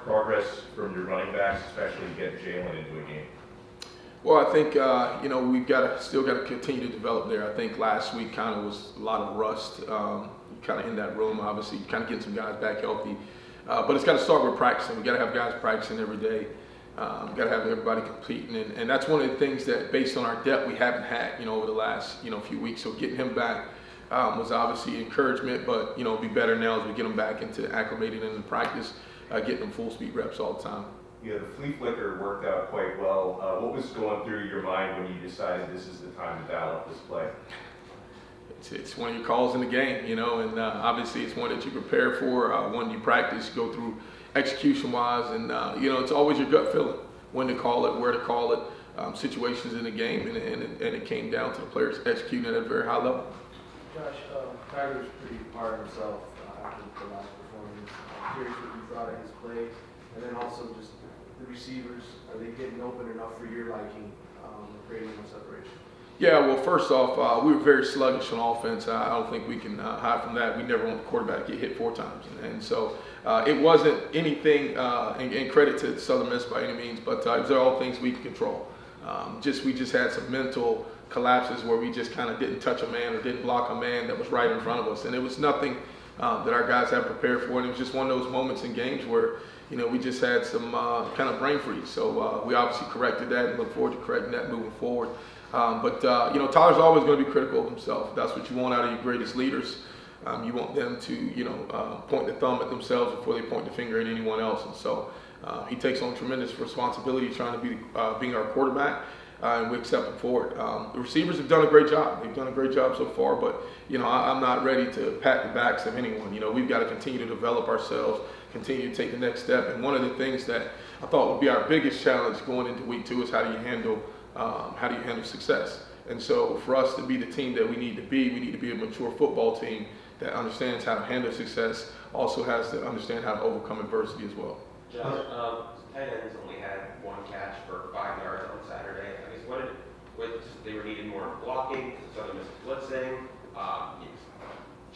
progress from your running backs, especially getting Jalen into a game? Well, I think we've still got to continue to develop there. I think last week kind of was a lot of rust, kind of in that room. Obviously, kind of getting some guys back healthy, but it's got to start with practicing. We got to have guys practicing every day. Got to have everybody competing, and that's one of the things that, based on our depth, we haven't had, over the last, few weeks. So getting him back was obviously encouragement, but it'll be better now as we get him back into acclimating into practice, getting them full speed reps all the time. Yeah, the flea flicker worked out quite well. What was going through your mind when you decided this is the time to dial up this play? It's one of your calls in the game, and obviously it's one that you prepare for, one you practice, go through execution-wise, and it's always your gut feeling when to call it, where to call it, situations in the game, and it came down to the players executing at a very high level. Josh, Tyler's pretty hard on himself after the last performance. I'm curious what you thought of his play, and then also just the receivers, are they getting open enough for your liking, creating more separation? Yeah, well, first off, we were very sluggish on offense. I don't think we can hide from that. We never want the quarterback to get hit 4 times. And so it wasn't anything, and credit to Southern Miss by any means, but it was all things we could control. We just had some mental collapses where we just kind of didn't touch a man or didn't block a man that was right in front of us. And it was nothing that our guys had prepared for. And it was just one of those moments in games where, we just had some kind of brain freeze. So we obviously corrected that and look forward to correcting that moving forward. Tyler's always going to be critical of himself. That's what you want out of your greatest leaders. You want them to, point the thumb at themselves before they point the finger at anyone else. And so he takes on tremendous responsibility trying to be being our quarterback, and we accept him for it. The receivers have done a great job. They've done a great job so far, but, I'm not ready to pat the backs of anyone. We've got to continue to develop ourselves, continue to take the next step. And one of the things that I thought would be our biggest challenge going into week 2 is how do you handle success. And so for us to be the team that we need to be a mature football team that understands how to handle success, also has to understand how to overcome adversity as well. Josh, tight ends only had 1 catch for 5 yards on Saturday. I guess what they were needing more blocking, Southern Miss blitzing,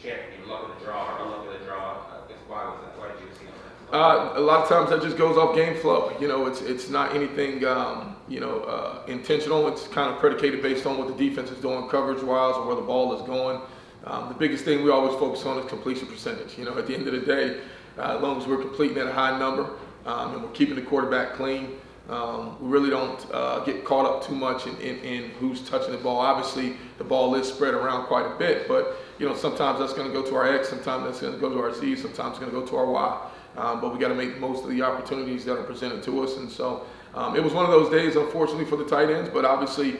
you luck of the draw or unluck of the draw. I guess why was that? Why did you see that? A lot of times that just goes off game flow. It's not anything intentional. It's kind of predicated based on what the defense is doing coverage-wise or where the ball is going. The biggest thing we always focus on is completion percentage. At the end of the day, as long as we're completing at a high number and we're keeping the quarterback clean, we really don't get caught up too much in who's touching the ball. Obviously, the ball is spread around quite a bit, but sometimes that's going to go to our X, sometimes that's going to go to our Z, sometimes it's going to go to our Y. But we got to make the most of the opportunities that are presented to us. And so it was one of those days, unfortunately, for the tight ends, but obviously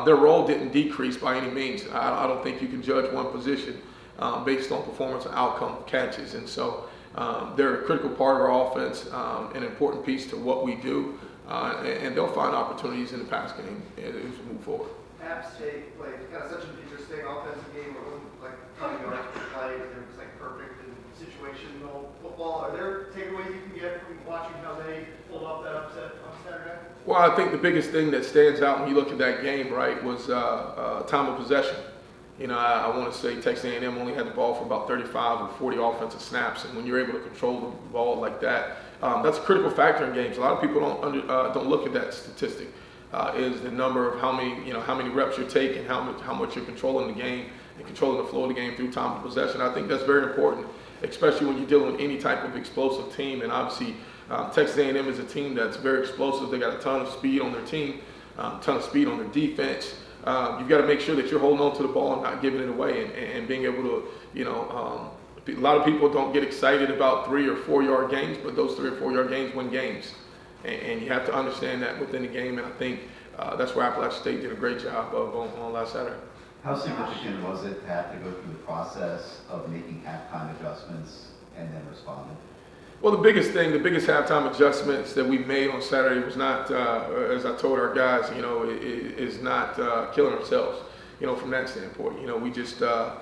their role didn't decrease by any means. I don't think you can judge one position based on performance and outcome catches. And so they're a critical part of our offense, an important piece to what we do, and they'll find opportunities in the pass game as we move forward. App State played kind of such an interesting offensive game. It wasn't like coming yards per play, but it was like perfect and situational football. Are there takeaways you can get from watching how they pulled off that upset on Saturday? Well, I think the biggest thing that stands out when you look at that game, right, was time of possession. I want to say Texas A&M only had the ball for about 35 or 40 offensive snaps, and when you're able to control the ball like that, that's a critical factor in games. A lot of people don't look at that statistic. Is the number of how many reps you're taking, how much you're controlling the game and controlling the flow of the game through time of possession. I think that's very important, especially when you're dealing with any type of explosive team. And obviously, Texas A&M is a team that's very explosive. They got a ton of speed on their team, a ton of speed on their defense. You've got to make sure that you're holding on to the ball and not giving it away, and being able to, a lot of people don't get excited about 3 or 4 yard gains, but those 3 or 4 yard gains win games. And you have to understand that within the game, and I think that's where Appalachian State did a great job of on last Saturday. How significant was it to have to go through the process of making halftime adjustments and then responding? Well, the biggest halftime adjustments that we made on Saturday was not, as I told our guys, is not killing ourselves, from that standpoint. We just, the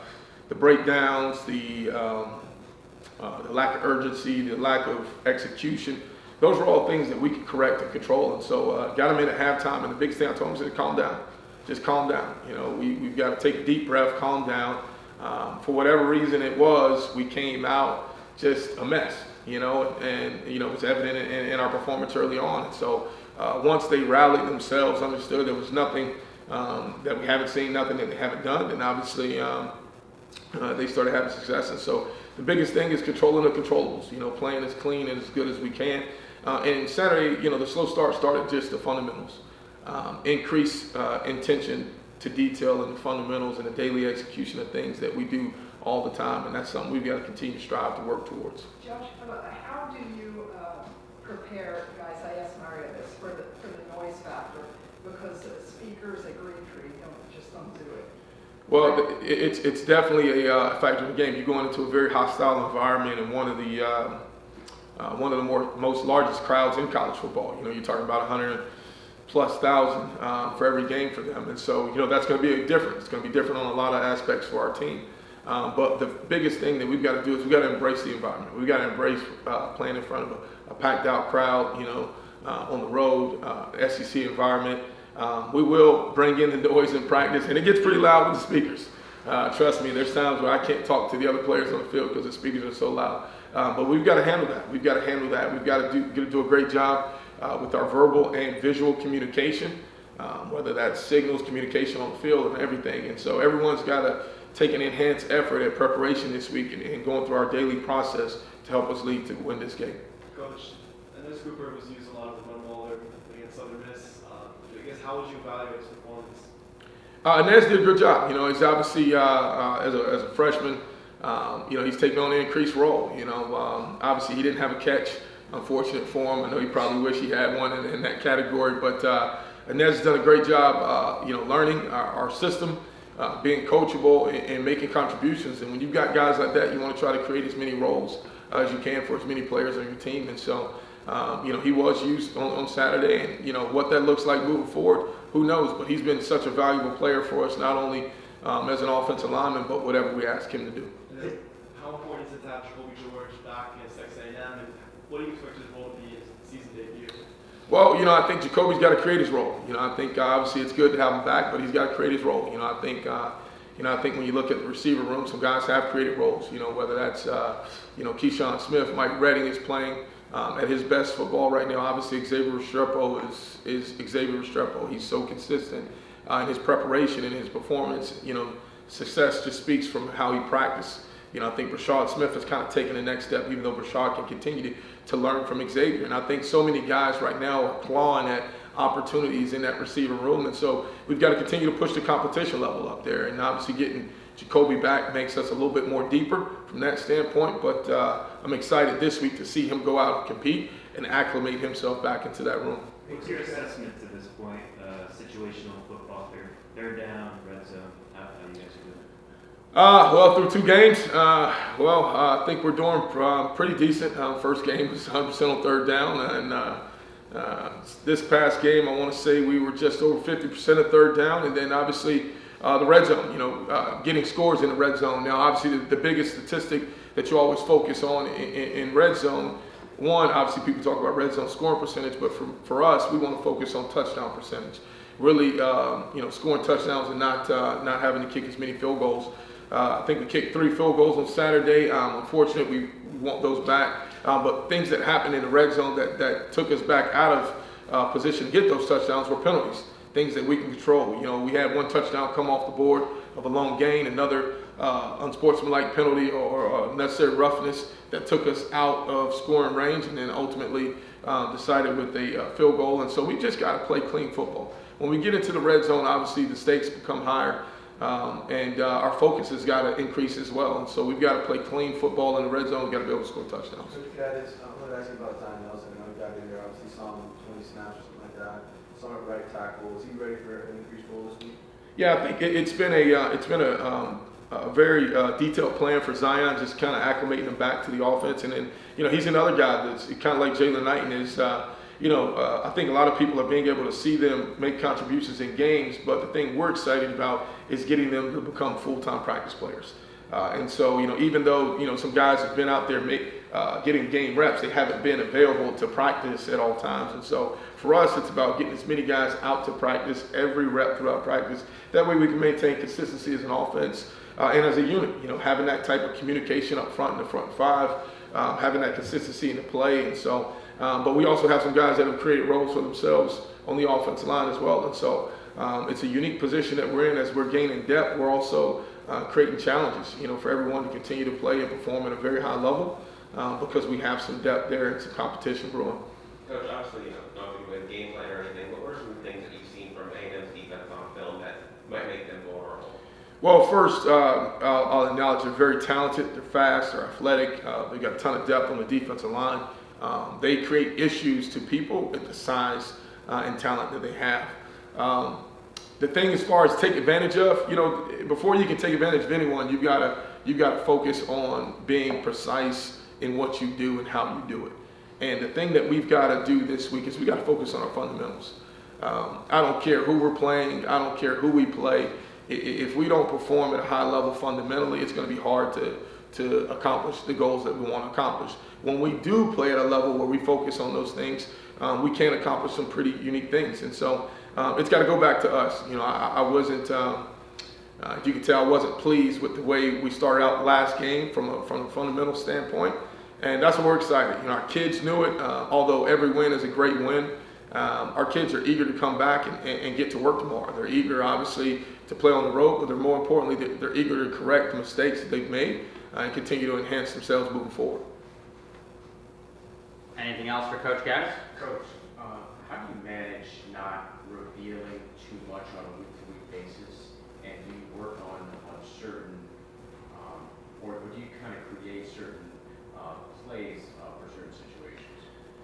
breakdowns, the lack of urgency, the lack of execution, those were all things that we could correct and control. And so got them in at halftime, and the biggest thing I told them is to calm down. Just calm down. We've got to take a deep breath, calm down. For whatever reason it was, we came out just a mess. and it was evident in our performance early on. And so once they rallied themselves, understood there was nothing that we haven't seen, nothing that they haven't done, then obviously they started having success. And so the biggest thing is controlling the controllables, playing as clean and as good as we can. And Saturday, the slow start started just the fundamentals. Increase intention to detail in the fundamentals and the daily execution of things that we do all the time, and that's something we've got to continue to strive to work towards. Josh, how do you prepare, guys, I asked Mario this, for the noise factor, because the speakers at Green Tree just don't do it. Well, it's definitely a factor in the game. You're going into a very hostile environment and one of the most largest crowds in college football. You're talking about 100,000+ for every game for them, and so that's going to be different. It's going to be different on a lot of aspects for our team. But the biggest thing that we've got to do is we've got to embrace the environment. We've got to embrace playing in front of a packed out crowd, on the road, SEC environment. We will bring in the noise in practice, and it gets pretty loud with the speakers. Trust me, there's times where I can't talk to the other players on the field because the speakers are so loud. But we've got to handle that. We've got to do a great job with our verbal and visual communication, whether that's signals, communication on the field, and everything. And so everyone's got to take an enhanced effort at preparation this week and going through our daily process to help us lead to win this game. Coach, I know Cooper was using a lot of the run ball against Southern Miss. I guess how would you evaluate his performance? Nez did a good job. He's obviously as a freshman, he's taking on an increased role. Obviously he didn't have a catch. Unfortunate for him. I know he probably wish he had one in that category, but Nez has done a great job, learning our system. Being coachable and making contributions. And when you've got guys like that, you want to try to create as many roles as you can for as many players on your team. And so, he was used on Saturday, and what that looks like moving forward, who knows? But he's been such a valuable player for us, not only as an offensive lineman, but whatever we ask him to do. And then how important is it to have Jacoby George back against Texas A&M, and what do you expect his role to be in his season debut? Well, I think Jacoby's got to create his role. I think obviously it's good to have him back, but he's got to create his role. I think when you look at the receiver room, some guys have created roles. Whether that's Keyshawn Smith, Mike Redding is playing at his best football right now. Obviously Xavier Restrepo is Xavier Restrepo. He's so consistent in his preparation and his performance. Success just speaks from how he practiced. I think Brashad Smith has kind of taken the next step, even though Brashad can continue to learn from Xavier. And I think so many guys right now are clawing at opportunities in that receiver room. And so we've got to continue to push the competition level up there. And obviously getting Jacoby back makes us a little bit more deeper from that standpoint. But I'm excited this week to see him go out and compete and acclimate himself back into that room. What's your assessment to this point, situational football here? Third down, red zone, how you guys are doing? Well, through 2 games, I think we're doing pretty decent. First game was 100% on third down, and this past game, I want to say we were just over 50% of third down, and then obviously the red zone, getting scores in the red zone. Now, obviously, the biggest statistic that you always focus on in red zone, one, obviously people talk about red zone scoring percentage, but for us, we want to focus on touchdown percentage. Really, scoring touchdowns and not having to kick as many field goals. I think we kicked 3 field goals on Saturday. Unfortunately, we want those back. But things that happened in the red zone that took us back out of position to get those touchdowns were penalties, things that we can control. We had 1 touchdown come off the board of a long gain, another unsportsmanlike penalty or necessary roughness that took us out of scoring range, and then ultimately decided with a field goal. And so we just got to play clean football. When we get into the red zone, obviously the stakes become higher. And our focus has got to increase as well. And so we've got to play clean football in the red zone. We've got to be able to score touchdowns. Josh Gattis, I wanted to ask you about Zion Nelson. I know he got in there, obviously saw him 20 snaps or something like that. Some at right tackle. Is he ready for an increased role this week? Yeah, I think it's been a very detailed plan for Zion, just kind of acclimating him back to the offense. And then, he's another guy that's kind of like Jalen Knighton is. I think a lot of people are being able to see them make contributions in games, but the thing we're excited about is getting them to become full-time practice players. And so, even though, some guys have been out there getting game reps, they haven't been available to practice at all times. And so for us, it's about getting as many guys out to practice every rep throughout practice. That way we can maintain consistency as an offense and as a unit, having that type of communication up front in the front 5 having that consistency in the play. And so, but we also have some guys that have created roles for themselves on the offensive line as well. And so it's a unique position that we're in. As we're gaining depth, we're also creating challenges, for everyone to continue to play and perform at a very high level because we have some depth there and some competition brewing. Coach, obviously, not with game plan or anything, but what are some things that you've seen from A&M's defense on film that might make them vulnerable? Well, first, I'll acknowledge they're very talented, they're fast, they're athletic, they've got a ton of depth on the defensive line. They create issues to people with the size and talent that they have. The thing as far as take advantage of, before you can take advantage of anyone, you've got to focus on being precise in what you do and how you do it. And the thing that we've got to do this week is we got to focus on our fundamentals. I don't care who we're playing, I don't care who we play. If we don't perform at a high level fundamentally, it's going to be hard to accomplish the goals that we want to accomplish. When we do play at a level where we focus on those things, we can accomplish some pretty unique things. And so it's got to go back to us. I wasn't, if you can tell, I wasn't pleased with the way we started out last game from a fundamental standpoint. And that's what we're excited. Our kids knew it, although every win is a great win. Our kids are eager to come back and get to work tomorrow. They're eager, obviously, to play on the road, but they're more importantly, they're eager to correct the mistakes that they've made and continue to enhance themselves moving forward. Anything else for Coach Gattis? Coach, how do you manage not revealing too much on a week-to-week basis? And do you work on certain, or do you kind of create certain plays for certain situations?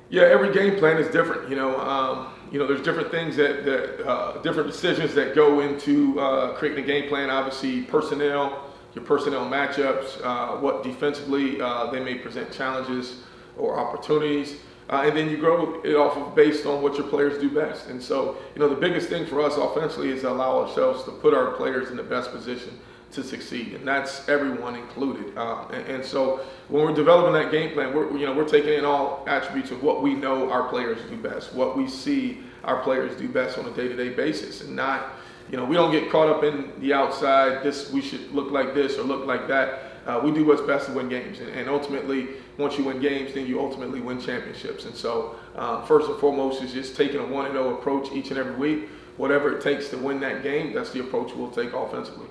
Yeah, every game plan is different. There's different things different decisions that go into creating a game plan. Obviously, your personnel matchups, what defensively they may present challenges or opportunities, and then you grow it off of based on what your players do best. And so, the biggest thing for us offensively is to allow ourselves to put our players in the best position to succeed, and that's everyone included. And so when we're developing that game plan, we're taking in all attributes of what we know our players do best, what we see our players do best on a day-to-day basis, and not, we don't get caught up in the outside. We should look like this or look like that. We do what's best to win games, and ultimately, once you win games, then you ultimately win championships. And so, first and foremost is just taking a 1-0 approach each and every week. Whatever it takes to win that game, that's the approach we'll take offensively.